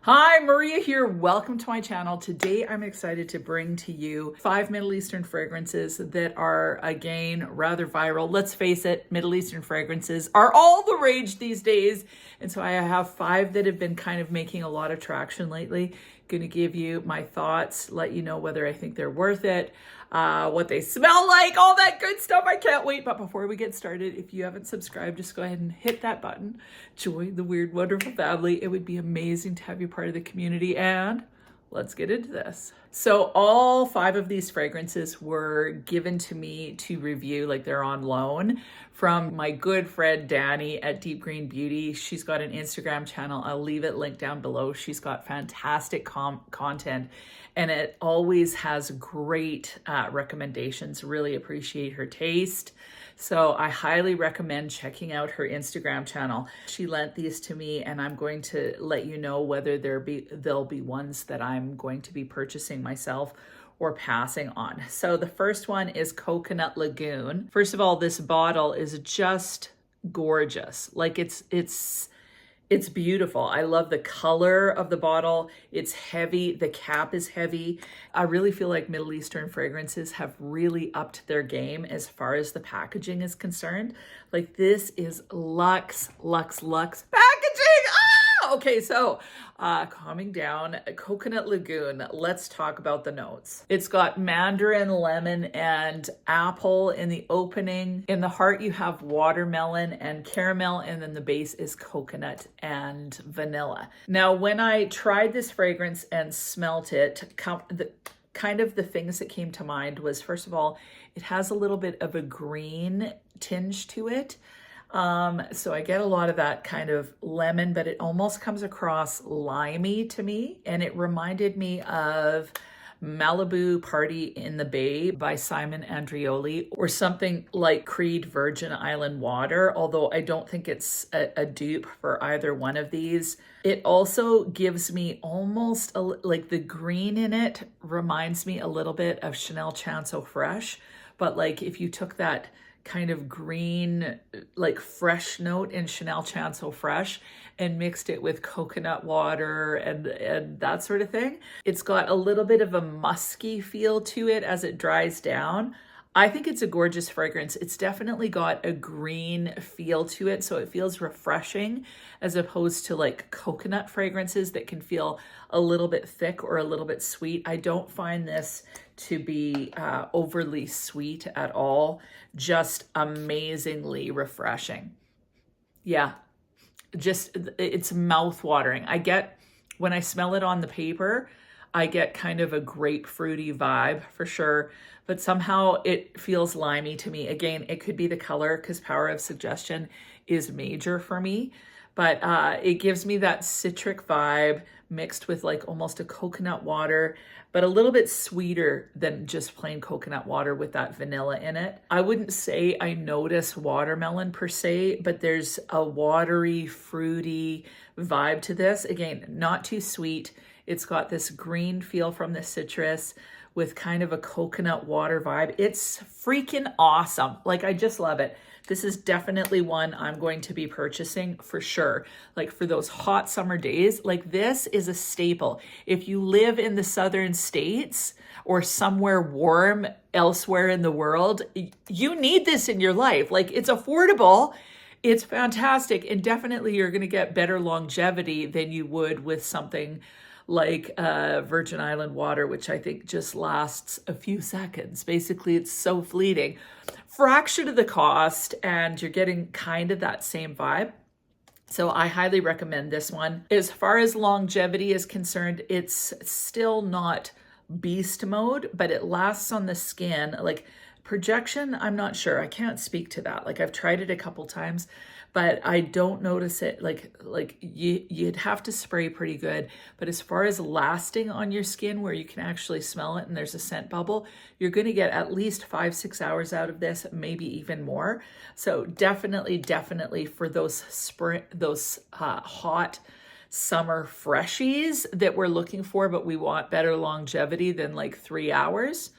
Hi, Maria here. Welcome to my channel. Today I'm excited to bring to you 5 Middle Eastern fragrances that are, again, rather viral. Let's face it, Middle Eastern fragrances are all the rage these days. And so I have 5 that have been kind of making a lot of traction lately. Going to give you my thoughts, let you know whether I think they're worth it, what they smell like, all that good stuff. I can't wait. But before we get started, if you haven't subscribed, just go ahead and hit that button. Join the weird, wonderful family. It would be amazing to have you part of the community, and let's get into this. So all 5 of these fragrances were given to me to review, like they're on loan from my good friend Danny at Deep Green Beauty. She's got an Instagram channel. I'll leave it linked down below. She's got fantastic content and it always has great recommendations. Really appreciate her taste. So I highly recommend checking out her Instagram channel. She lent these to me and I'm going to let you know whether they'll be ones that I'm going to be purchasing myself or passing on. So the first one is Coconut Lagoon. First of all, this bottle is just gorgeous. Like it's beautiful. I love the color of the bottle. It's heavy. The cap is heavy. I really feel like Middle Eastern fragrances have really upped their game as far as the packaging is concerned. Like this is luxe packaging. Okay, so calming down, Coconut Lagoon. Let's talk about the notes. It's got mandarin, lemon, and apple in the opening. In the heart, you have watermelon and caramel, and then the base is coconut and vanilla. Now, when I tried this fragrance and smelt it, kind of the things that came to mind was, first of all, it has a little bit of a green tinge to it. So I get a lot of that kind of lemon, but it almost comes across limey to me. And it reminded me of Malibu Party in the Bay by Simon Andreoli, or something like Creed Virgin Island Water, although I don't think it's a dupe for either one of these. It also gives me almost like the green in it reminds me a little bit of Chanel Chance Eau Fresh, but like if you took that kind of green, like fresh note in Chanel Chance Eau Fresh and mixed it with coconut water and that sort of thing. It's got a little bit of a musky feel to it as it dries down. I think it's a gorgeous fragrance. It's definitely got a green feel to it, so it feels refreshing as opposed to like coconut fragrances that can feel a little bit thick or a little bit sweet. I don't find this to be overly sweet at all, just amazingly refreshing. Yeah, just it's mouth-watering. I get, when I smell it on the paper, I get kind of a grapefruity vibe for sure, but somehow it feels limey to me. Again, it could be the color because power of suggestion is major for me, but it gives me that citric vibe mixed with like almost a coconut water, but a little bit sweeter than just plain coconut water with that vanilla in it. I wouldn't say I notice watermelon per se, but there's a watery, fruity vibe to this. Again, not too sweet. It's got this green feel from the citrus with kind of a coconut water vibe. It's freaking awesome. Like, I just love it. This is definitely one I'm going to be purchasing for sure. Like for those hot summer days, like this is a staple. If you live in the southern states or somewhere warm elsewhere in the world, you need this in your life. Like it's affordable. It's fantastic. And definitely you're going to get better longevity than you would with something like Virgin Island Water, which I think just lasts a few seconds. Basically, it's so fleeting. Fraction of the cost, and you're getting kind of that same vibe. So I highly recommend this one. As far as longevity is concerned, it's still not beast mode, but it lasts on the skin. Like projection, I'm not sure. I can't speak to that. Like I've tried it a couple times, but I don't notice it. Like you'd have to spray pretty good. But as far as lasting on your skin where you can actually smell it and there's a scent bubble, you're going to get at least 5-6 hours out of this, maybe even more. So definitely for those hot summer freshies that we're looking for, but we want better longevity than like 3 hours.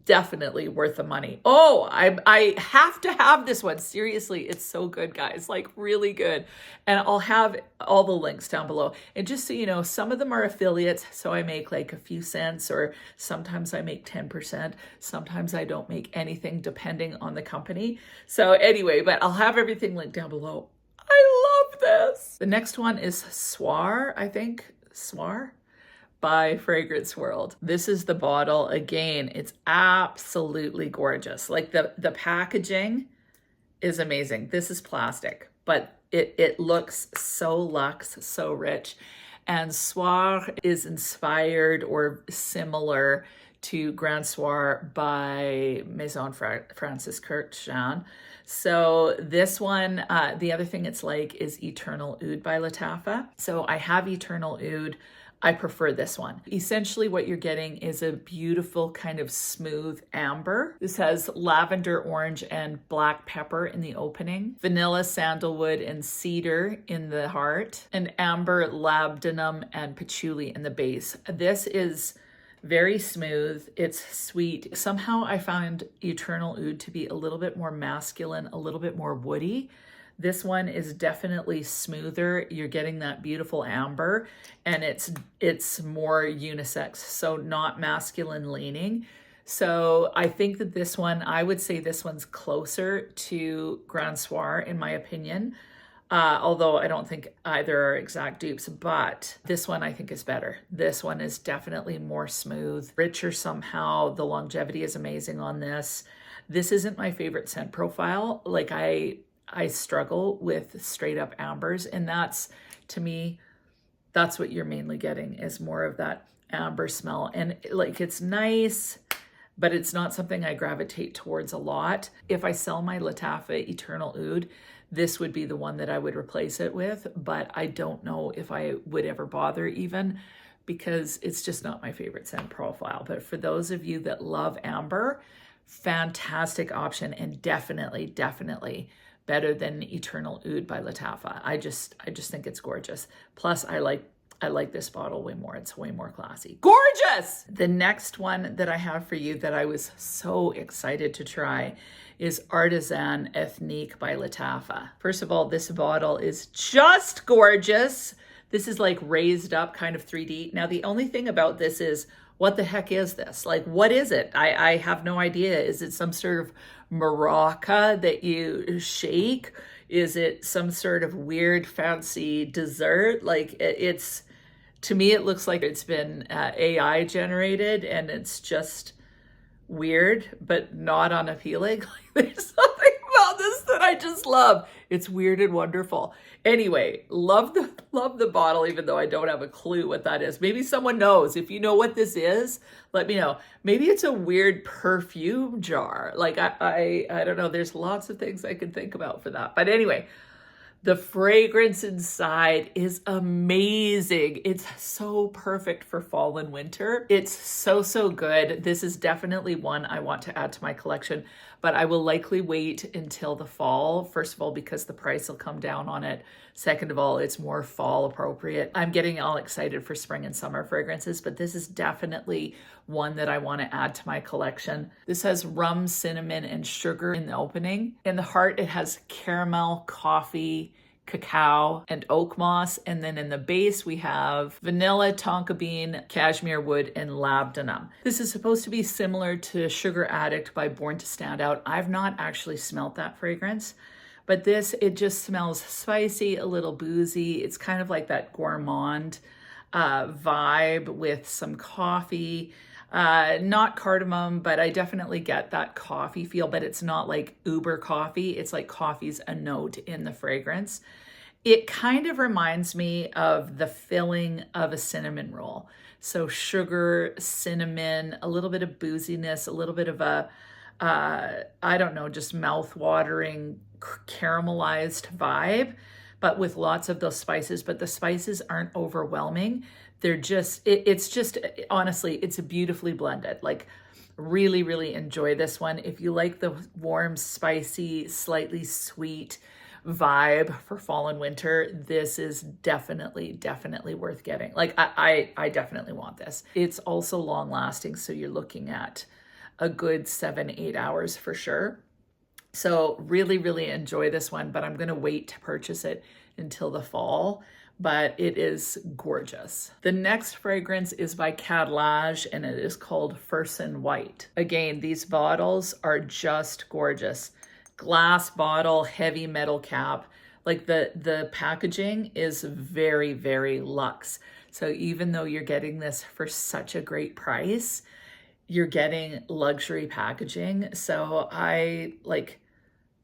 definitely worth the money. Oh, I have to have this one. Seriously, it's so good, guys, like really good. And I'll have all the links down below. And just so you know, some of them are affiliates, so I make like a few cents, or sometimes I make 10%. Sometimes I don't make anything depending on the company. So anyway, but I'll have everything linked down below. I love this. The next one is Soir, I think. Soir by Fragrance World. This is the bottle. Again, it's absolutely gorgeous. Like the packaging is amazing. This is plastic, but it looks so luxe, so rich. And Soir is inspired or similar to Grand Soir by Maison Francis Kurkdjian. So this one, the other thing it's like is Eternal Oud by Lattafa. So I have Eternal Oud. I prefer this one. Essentially what you're getting is a beautiful kind of smooth amber. This has lavender, orange, and black pepper in the opening, vanilla, sandalwood, and cedar in the heart, and amber, labdanum, and patchouli in the base. This is very smooth. It's sweet. Somehow I found Eternal Oud to be a little bit more masculine, a little bit more woody. This one is definitely smoother. You're getting that beautiful amber, and it's more unisex, so not masculine leaning. So I think that this one, I would say this one's closer to Grand Soir in my opinion. Although I don't think either are exact dupes, but this one I think is better. This one is definitely more smooth, richer somehow. The longevity is amazing on this. This isn't my favorite scent profile. Like I struggle with straight up ambers, and that's, to me, that's what you're mainly getting, is more of that amber smell. And like, it's nice, but it's not something I gravitate towards a lot. If I sell my Lattafa Eternal Oud, this would be the one that I would replace it with, but I don't know if I would ever bother even, because it's just not my favorite scent profile. But for those of you that love amber, fantastic option, and definitely better than Eternal Oud by Lattafa. I just think it's gorgeous. Plus I like this bottle way more. It's way more classy. Gorgeous! The next one that I have for you that I was so excited to try is Artisan Ethnique by Lattafa. First of all, this bottle is just gorgeous. This is like raised up kind of 3D. Now, the only thing about this is, what the heck is this? Like, what is it? I have no idea. Is it some sort of maraca that you shake? Is it some sort of weird fancy dessert? Like, it's, to me, it looks like it's been AI generated, and it's just weird, but not unappealing. Like, there's something about this that I just love. It's weird and wonderful. Anyway, love the bottle, even though I don't have a clue what that is. Maybe someone knows. If you know what this is, let me know. Maybe it's a weird perfume jar. Like, I don't know. There's lots of things I could think about for that. But anyway, the fragrance inside is amazing. It's so perfect for fall and winter. It's so good. This is definitely one I want to add to my collection, but I will likely wait until the fall. First of all, because the price will come down on it. Second of all, it's more fall appropriate. I'm getting all excited for spring and summer fragrances, but this is definitely one that I want to add to my collection. This has rum, cinnamon, and sugar in the opening. In the heart, it has caramel, coffee, cacao, and oak moss. And then in the base, we have vanilla, tonka bean, cashmere wood, and labdanum. This is supposed to be similar to Sugar Addict by Born to Stand Out. I've not actually smelt that fragrance, but this, it just smells spicy, a little boozy. It's kind of like that gourmand vibe with some coffee. Not cardamom, but I definitely get that coffee feel, but it's not like uber coffee. It's like coffee's a note in the fragrance. It kind of reminds me of the filling of a cinnamon roll. So sugar, cinnamon, a little bit of booziness, a little bit of a, I don't know, just mouth-watering caramelized vibe, but with lots of those spices. But the spices aren't overwhelming. They're just, it's just, honestly, it's beautifully blended. Like, really enjoy this one. If you like the warm, spicy, slightly sweet vibe for fall and winter, this is definitely worth getting. Like, I definitely want this. It's also long lasting. So you're looking at a good 7-8 hours for sure. So really, really enjoy this one, but I'm going to wait to purchase it until the fall. But it is gorgeous. The next fragrance is by Catalage and it is called Fursan White. Again, these bottles are just gorgeous. Glass bottle, heavy metal cap. Like the packaging is very, very luxe. So even though you're getting this for such a great price, you're getting luxury packaging. So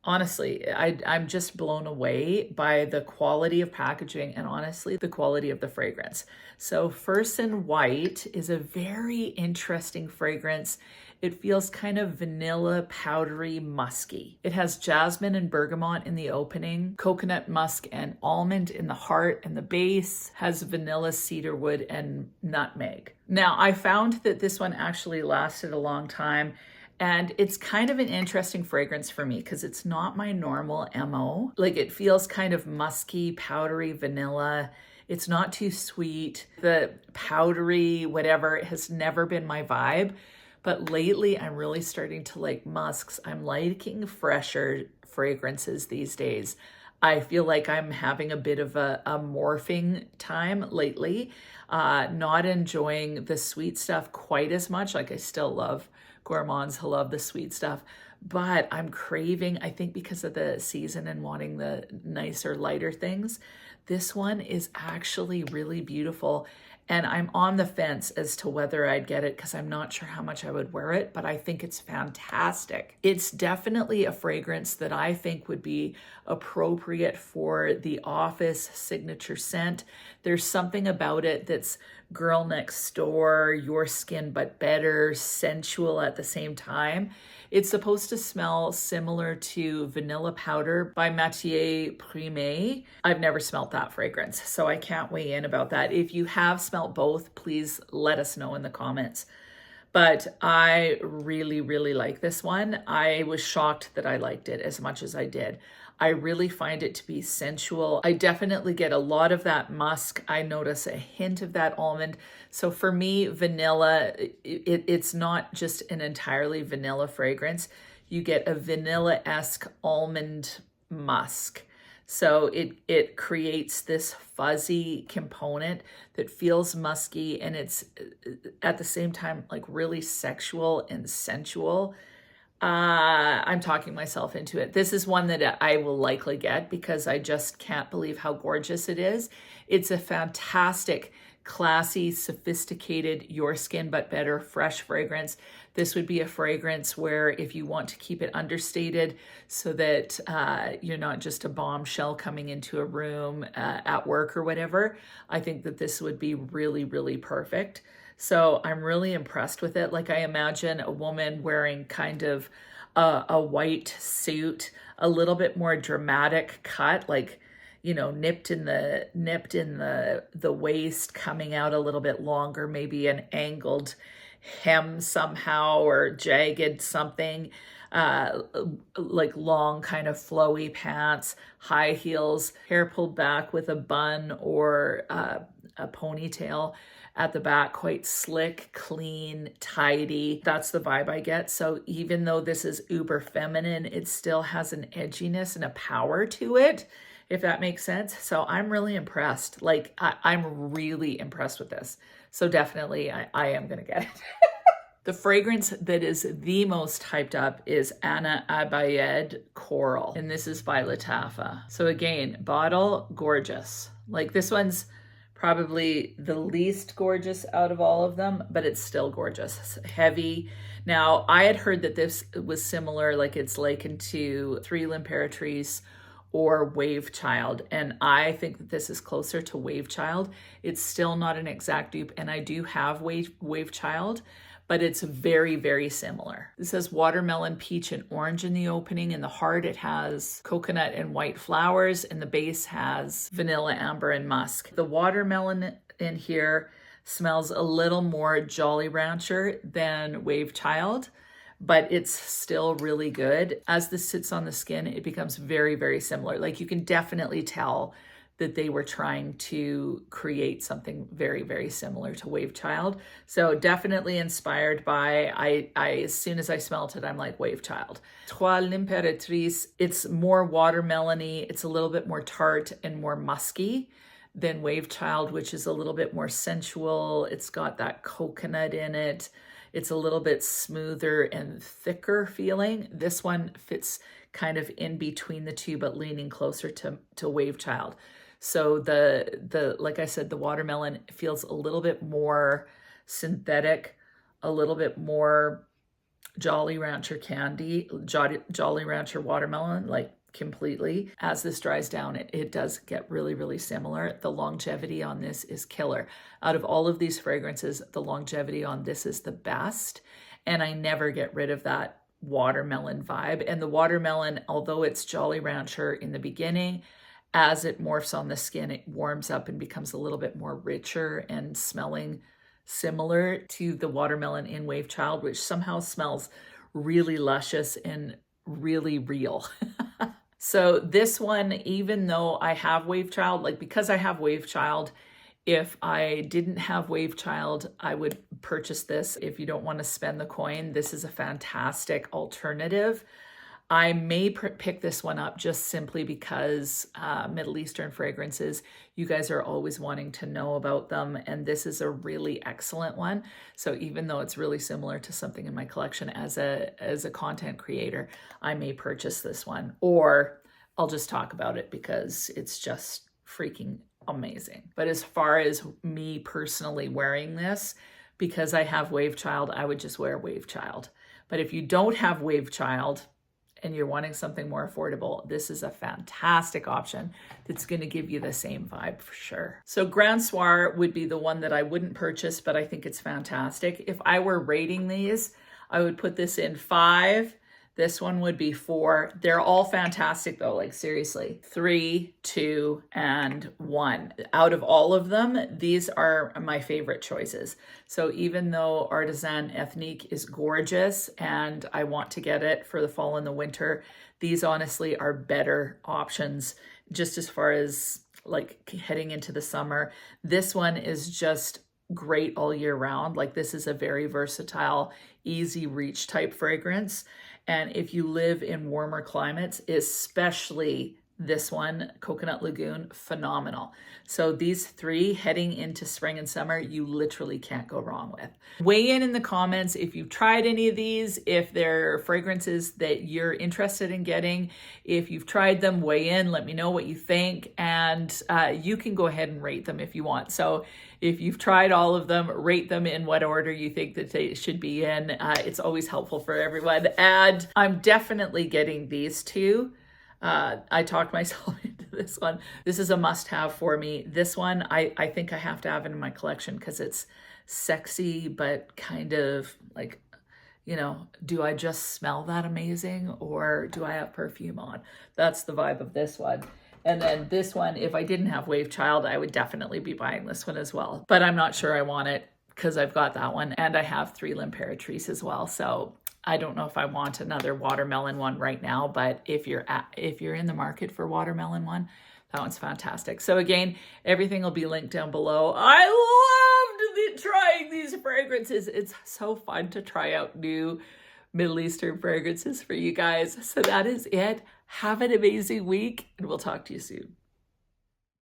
honestly, I'm just blown away by the quality of packaging and honestly, the quality of the fragrance. So Fursan White is a very interesting fragrance. It feels kind of vanilla, powdery, musky. It has jasmine and bergamot in the opening, coconut musk and almond in the heart, and the base has vanilla, cedarwood, and nutmeg. Now, I found that this one actually lasted a long time. And it's kind of an interesting fragrance for me because it's not my normal MO. Like it feels kind of musky, powdery, vanilla. It's not too sweet. The powdery, whatever, has never been my vibe. But lately I'm really starting to like musks. I'm liking fresher fragrances these days. I feel like I'm having a bit of a morphing time lately. Not enjoying the sweet stuff quite as much. Like I still love gourmands who love the sweet stuff, but I'm craving, I think because of the season and wanting the nicer, lighter things. This one is actually really beautiful. And I'm on the fence as to whether I'd get it because I'm not sure how much I would wear it, but I think it's fantastic. It's definitely a fragrance that I think would be appropriate for the office signature scent. There's something about it that's girl next door, your skin but better, sensual at the same time. It's supposed to smell similar to Vanilla Powder by Matière Primé. I've never smelled that fragrance, so I can't weigh in about that. If you have smelled both, please let us know in the comments. But I really, really like this one. I was shocked that I liked it as much as I did. I really find it to be sensual. I definitely get a lot of that musk. I notice a hint of that almond. So for me, vanilla, it's not just an entirely vanilla fragrance. You get a vanilla-esque almond musk. So it creates this fuzzy component that feels musky, and it's at the same time like really sexual and sensual. I'm talking myself into it. This is one that I will likely get because I just can't believe how gorgeous it is. It's a fantastic, classy, sophisticated, your skin but better, fresh fragrance. This would be a fragrance where if you want to keep it understated so that you're not just a bombshell coming into a room at work or whatever, I think that this would be really, really perfect. So I'm really impressed with it. Like I imagine a woman wearing kind of a white suit, a little bit more dramatic cut, like, you know, nipped in the waist, coming out a little bit longer, maybe an angled hem somehow or jagged something, like long kind of flowy pants, high heels, hair pulled back with a bun or a ponytail at the back, quite slick, clean, tidy. That's the vibe I get. So even though this is uber feminine, it still has an edginess and a power to it, if that makes sense. So I'm really impressed. Like I'm really impressed with this. So definitely I am gonna get it. The fragrance that is the most hyped up is Anna Abiyedh Coral, and this is by Lattafa. So again, bottle, gorgeous. Like this one's probably the least gorgeous out of all of them, but it's still gorgeous. It's heavy. Now, I had heard that this was similar, like it's likened to Three L'Impératrice or Wave Child, and I think that this is closer to Wave Child. It's still not an exact dupe, and I do have Wave Child, but it's very, very similar. This says watermelon, peach, and orange in the opening. In the heart, it has coconut and white flowers, and the base has vanilla, amber, and musk. The watermelon in here smells a little more Jolly Rancher than Wave Child, but it's still really good. As this sits on the skin, it becomes very, very similar. Like you can definitely tell that they were trying to create something very, very similar to Wave Child. So definitely inspired by, as soon as I smelt it, I'm like, Wave Child. Trois l'Impératrice, it's more watermelony, it's a little bit more tart and more musky than Wave Child, which is a little bit more sensual. It's got that coconut in it. It's a little bit smoother and thicker feeling. This one fits kind of in between the two, but leaning closer to Wave Child. So the like I said, the watermelon feels a little bit more synthetic, a little bit more Jolly Rancher candy, Jolly Rancher watermelon, like completely. As this dries down, it does get really, really similar. The longevity on this is killer. Out of all of these fragrances, the longevity on this is the best. And I never get rid of that watermelon vibe. And the watermelon, although it's Jolly Rancher in the beginning, as it morphs on the skin, it warms up and becomes a little bit more richer and smelling similar to the watermelon in Wave Child, which somehow smells really luscious and really real. So this one, even though I have Wave Child, like because I have Wave Child, if I didn't have Wave Child, I would purchase this. If you don't want to spend the coin, this is a fantastic alternative. I may pick this one up just simply because Middle Eastern fragrances, you guys are always wanting to know about them, and this is a really excellent one. So even though it's really similar to something in my collection, as a content creator, I may purchase this one, or I'll just talk about it because it's just freaking amazing. But as far as me personally wearing this, because I have Wave Child, I would just wear Wave Child. But if you don't have Wave Child, and you're wanting something more affordable, this is a fantastic option that's going to give you the same vibe for sure. So Grand Soir would be the one that I wouldn't purchase, but I think it's fantastic. If I were rating these, I would put this in 5. This one would be 4. They're all fantastic though, like seriously. 3, 2, and 1. Out of all of them, these are my favorite choices. So even though Artisan Ethnique is gorgeous and I want to get it for the fall and the winter, these honestly are better options just as far as like heading into the summer. This one is just great all year round. Like this is a very versatile, easy reach type fragrance. And if you live in warmer climates, especially this one, Coconut Lagoon, phenomenal. So these 3 heading into spring and summer, you literally can't go wrong with. Weigh in the comments if you've tried any of these, if they're fragrances that you're interested in getting. If you've tried them, weigh in, let me know what you think. And you can go ahead and rate them if you want. So if you've tried all of them, rate them in what order you think that they should be in. It's always helpful for everyone. And I'm definitely getting these 2. I talked myself into this one. This is a must-have for me. This one, I think I have to have it in my collection because it's sexy, but kind of like, you know, do I just smell that amazing or do I have perfume on? That's the vibe of this one. And then this one, if I didn't have Wave Child, I would definitely be buying this one as well. But I'm not sure I want it because I've got that one. And I have 3 l'Impératrice as well. So I don't know if I want another watermelon one right now, but if you're in the market for watermelon one, that one's fantastic. So again, everything will be linked down below. I loved trying these fragrances. It's so fun to try out new Middle Eastern fragrances for you guys. So that is it. Have an amazing week, and we'll talk to you soon.